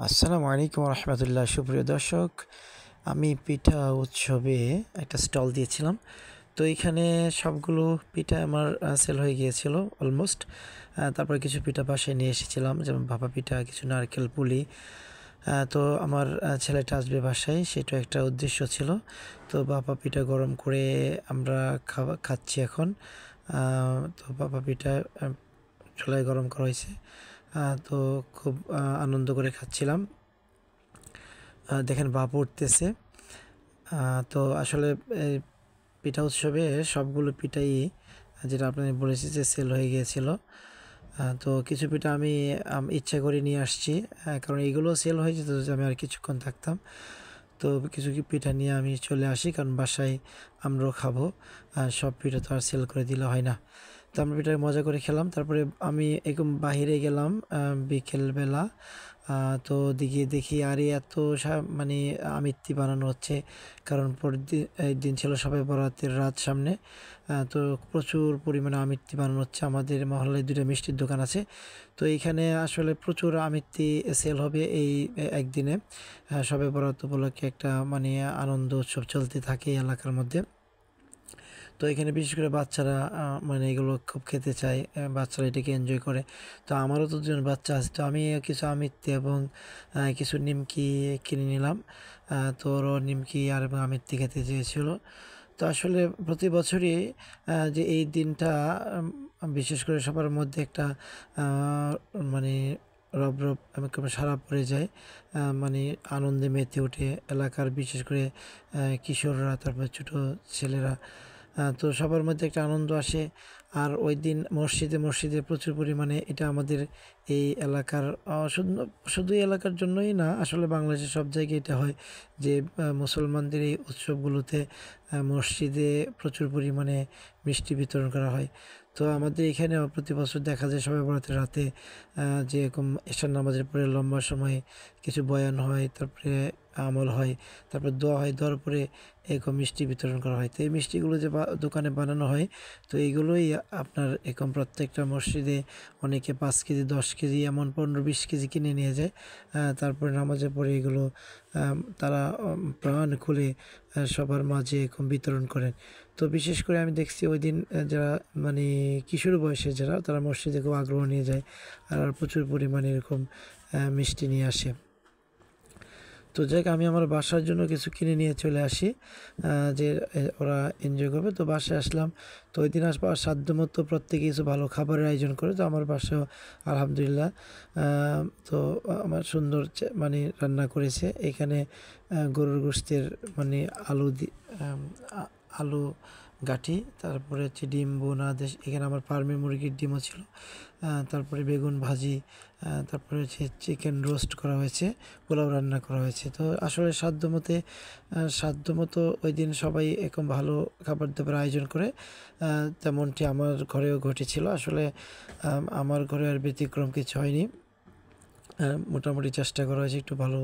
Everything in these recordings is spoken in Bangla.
আসসালামু আলাইকুম রহমতুল্লাহ। সুপ্রিয় দর্শক, আমি পিঠা উৎসবে একটা স্টল দিয়েছিলাম। তো এইখানে সবগুলো পিঠা আমার সেল হয়ে গিয়েছিল অলমোস্ট। তারপরে কিছু পিঠা বাসায় নিয়ে এসেছিলাম, যেমন ভাপা পিঠা, কিছু নারকেল পুলি। তো আমার ছেলেটা আসবে বাসায়, সেটা একটা উদ্দেশ্য ছিল। তো ভাপা পিঠা গরম করে আমরা খাচ্ছি এখন। তো ভাপা পিঠা চুলায় গরম করা হয়েছে। তো খুব আনন্দ করে খাচ্ছিলাম। দেখেন ভাপ উঠতেছে। তো আসলে এই পিঠা উৎসবে সবগুলো পিঠাই, যেটা আপনাকে বলেছি, যে সেল হয়ে গিয়েছিল। তো কিছু পিঠা আমি ইচ্ছা করে নিয়ে আসছি, কারণ এইগুলো সেল হয়ে যেত যদি আমি আর কিছুক্ষণ থাকতাম। তো কিছু পিঠা নিয়ে আমি চলে আসি, কারণ বাসায় আমরাও খাবো। সব পিঠা তো আর সেল করে দিলে হয় না। তো আমরা পিঠা মজা করে খেলাম। তারপরে আমি এরকম বাহিরে গেলাম বিকেলবেলা। তো দিকে দেখি আরে এত মানে আমিত্তি বানানো হচ্ছে, কারণ পরের দিন এই দিন ছিল সবে বরাতের রাত সামনে। তো প্রচুর পরিমাণে আমিত্তি বানানো হচ্ছে। আমাদের মহল্লায় দুটো মিষ্টির দোকান আছে, তো এইখানে আসলে প্রচুর আমিত্তি সেল হবে এই একদিনে। সবে বরাত উপলক্ষে একটা মানে আনন্দ উৎসব চলতে থাকে এই এলাকার মধ্যে। তো এখানে বিশেষ করে বাচ্চারা মানে এগুলো খুব খেতে চায়, বাচ্চারা এটাকে এনজয় করে। তো আমারও তো দুজন বাচ্চা আছে, তো আমি কিছু আমিত্তি এবং কিছু নিমকি কিনে নিলাম। তো ওরও নিমকি আর এবং আমিত্তি খেতে চেয়েছিল। তো আসলে প্রতি বছরই যে এই দিনটা বিশেষ করে সবার মধ্যে একটা মানে রব একেবারে সাড়া পড়ে যায়। মানে আনন্দে মেতে ওঠে এলাকার, বিশেষ করে কিশোররা, তারপর ছোট ছেলেরা। তো সবার মধ্যে একটা আনন্দ আসে। আর ওই দিন মসজিদে মসজিদে প্রচুর পরিমাণে, এটা আমাদের এই এলাকার শুধু শুধু এই এলাকার জন্যই না, আসলে বাংলাদেশের সব জায়গায় এটা হয় যে মুসলমানদের এই উৎসবগুলোতে মসজিদে প্রচুর পরিমাণে মিষ্টি বিতরণ করা হয়। তো আমাদের এখানেও প্রতি বছর দেখা যায় সবে বরাতের রাতে যে এরকম এশার নামাজের পরে লম্বা সময় কিছু বয়ান হয়, তারপরে আমল হয়, তারপর দোয়া হয়, দেওয়ার পরে এরকম মিষ্টি বিতরণ করা হয়। তো এই মিষ্টিগুলো যে দোকানে বানানো হয়, তো এইগুলোই আপনার এরকম প্রত্যেকটা মসজিদে অনেকে 5 কেজি, 10 কেজি, এমন 15-20 কেজি কিনে নিয়ে যায়। তারপরে নামাজের পরে এগুলো তারা প্রাণ খুলে সবার মাঝে এরকম বিতরণ করেন। তো বিশেষ করে আমি দেখছি ওই দিন যারা মানে কিশোর বয়সে যারা, তারা মসজিদে খুব আগ্রহ নিয়ে যায় আর প্রচুর পরিমাণে এরকম মিষ্টি নিয়ে আসে। তো যাক, আমি আমার বাসার জন্য কিছু কিনে নিয়ে চলে আসি, যে ওরা এনজয় করবে। তো বাসায় আসলাম, তো ওই দিন আসবার সাধ্যমতো প্রত্যেকে কিছু ভালো খাবারের আয়োজন করে। তো আমার বাসায় আলহামদুলিল্লাহ তো আমার সুন্দর মানে রান্না করেছে এখানে। গরুর গোশতের মানে আলু আলু গাঠি, তারপরে হচ্ছে ডিম বোনা দেশ, এখানে আমার ফার্মে মুরগির ডিমও ছিল। তারপরে বেগুন ভাজি, তারপরে হচ্ছে চিকেন রোস্ট করা হয়েছে, পোলাও রান্না করা হয়েছে। তো আসলে সাধ্যমতো ওই দিন সবাই এরকম ভালো খাবার দাবার আয়োজন করে। তেমনটি আমার ঘরেও ঘটেছিল। আসলে আমার ঘরে আর ব্যতিক্রম কিছু হয়নি। মোটামুটি চেষ্টা করা হয়েছে একটু ভালো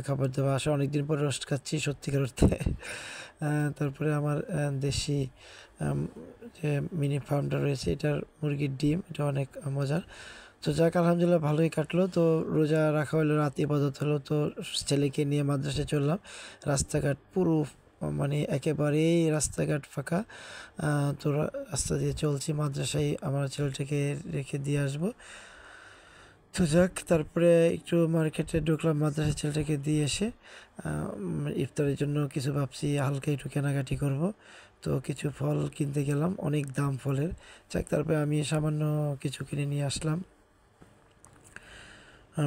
খাবার দাবার। আসলে অনেকদিন পরে রোস্ট খাচ্ছি সত্যিকার অর্থে। তারপরে আমার দেশি আম, যে মিনি ফার্মটা রয়েছে, এটার মুরগির ডিম, এটা অনেক মজার। তো যাক, আলহামদুলিল্লাহ ভালোই কাটলো। তো রোজা রাখা হলো, রাত ইবাদত হলো। তো ছেলেকে নিয়ে মাদ্রাসায় চললাম। রাস্তাঘাট পুরো মানে একেবারেই রাস্তাঘাট ফাঁকা। তো রাস্তা দিয়ে চলছি মাদ্রাসায়, আমার ছেলেটাকে রেখে দিয়ে আসবো। তো যাক, তারপরে একটু মার্কেটে ঢুকলাম মাদ্রাসার ছেলেটাকে দিয়ে এসে। ইফতারের জন্য কিছু ভাবছি হালকা একটু কেনাকাটি করব। তো কিছু ফল কিনতে গেলাম, অনেক দাম ফলের। যাক, তারপরে আমি সামান্য কিছু কিনে নিয়ে আসলাম।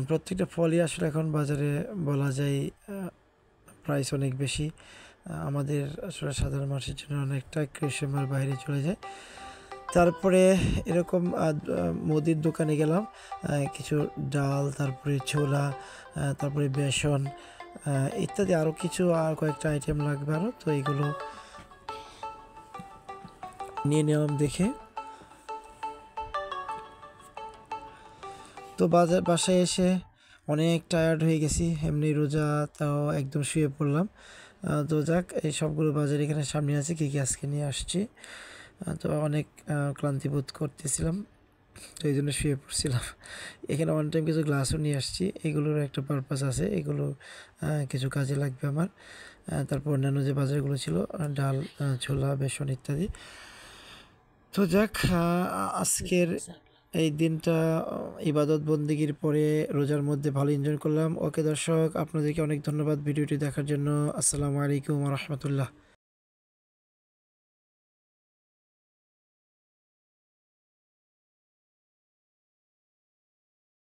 প্রত্যেকটা ফলই আসলে এখন বাজারে বলা যায় প্রাইস অনেক বেশি। আমাদের আসলে সাধারণ মানুষের জন্য অনেকটা সীমার বাইরে চলে যায়। তারপরে এরকম মুদির দোকানে গেলাম, কিছু ডাল, তারপরে ছোলা, তারপরে বেসন, ইত্যাদি আরও কিছু আর কয়েকটা আইটেম লাগবে আরও। তো এইগুলো নিয়ে নিলাম দেখে। তো বাসায় এসে অনেক টায়ার্ড হয়ে গেছি, এমনি রোজা, তাও একদম শুয়ে পড়লাম। তো যাক, এই সবগুলো বাজার এখানে সামনে আছে, কী কী আজকে নিয়ে আসছি। তো অনেক ক্লান্তি বোধ করতেছিলাম। তো এই জন্য শুয়ে পড়ছিলাম। এখানে অন টাইম কিছু গ্লাসও নিয়ে আসছি, এগুলোর একটা পারপাস আছে, এগুলো কিছু কাজে লাগবে আমার। তারপর অন্যান্য যে বাজারগুলো ছিল, ডাল, ছোলা, বেসন ইত্যাদি। তো যাক, আজকের এই দিনটা ইবাদত বন্দেগীর পরে রোজার মধ্যে ভালো এনজয় করলাম। ওকে দর্শক, আপনাদেরকে অনেক ধন্যবাদ ভিডিওটি দেখার জন্য। আসসালামু আলাইকুম ওয়া রাহমাতুল্লাহ।